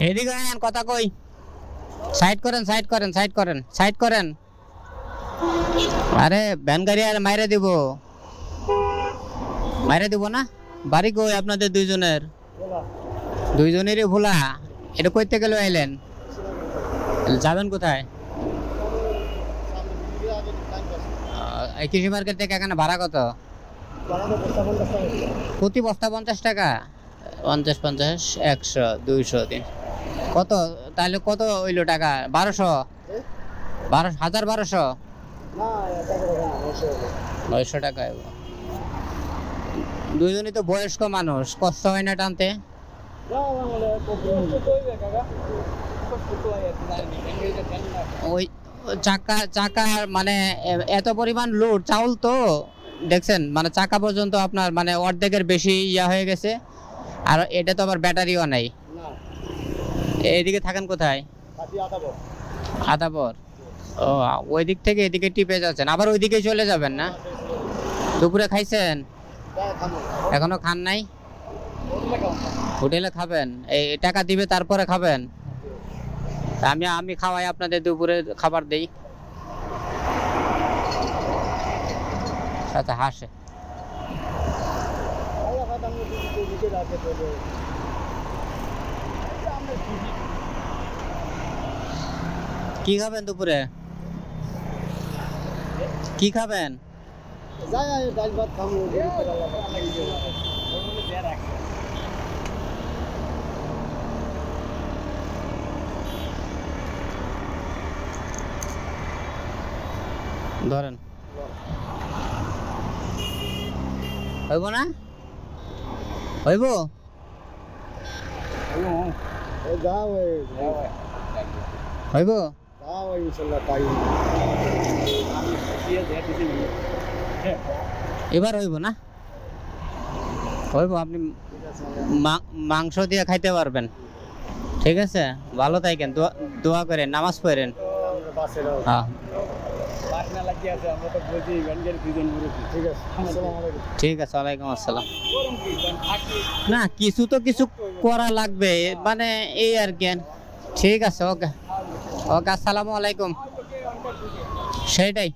এদিকে আন, কথা কই। সাইড করেন, সাইড করেন, সাইড করেন, সাইড করেন। আরে ভ্যান গাড়ি আর মাইরে দিব, মাইরে দিব না। বাড়ি কই আপনাদের দুইজনের? দুইজনেরই ভোলা। এটা কইতে গেলে আইলেন, যাবেন কোথায়? এই কৃষি মার্কেট থেকে এখানে ভাড়া কত? প্রতি বস্তা 50 টাকা? 50 50 100 200 3 কত? তাহলে কত হইলো টাকা? 1200? 1200? 900 টাকা। দুইজনই তো বয়স্ক মানুষ, কষ্ট হয় না টানতে? ওই চাকা চাকা মানে এত পরিমাণ লোড চাউল তো দেখছেন, মানে চাকা পর্যন্ত আপনার মানে অর্ধেকের বেশি ইয়া হয়ে গেছে। আর এটা তো আবার ব্যাটারিও নাই। এইদিকে থাকেন কোথায়? আদাবর। ও, ওই দিক থেকে এদিকে টিপে যাচ্ছেন, আবার ওইদিকে চলে যাবেন না? দুপুরে খাইছেন? এখনো খান নাই? হোটেলে খাবেন? এই টাকা দিবে তারপরে খাবেন? আমি খাওয়াই, আপনাদের দুপুরে খাবার দেই। আচ্ছা, হাসে। কি খাবেন দুপুরে? কি খাবেন? ধরেন, হইব না? হইব? হইব? এবার হইব না? হইব। আপনি মাংস দিয়ে খাইতে পারবেন। ঠিক আছে, ভালো থাকেন, দোয়া করেন, নামাজ পড়েন। হ্যাঁ, ঠিক আছে। ওয়ালাইকুম আসসালাম। না, কিছু তো কিছু করা লাগবে, মানে এই আর কি। ঠিক আছে, ওকে ওকে, আসসালামু আলাইকুম। সেটাই।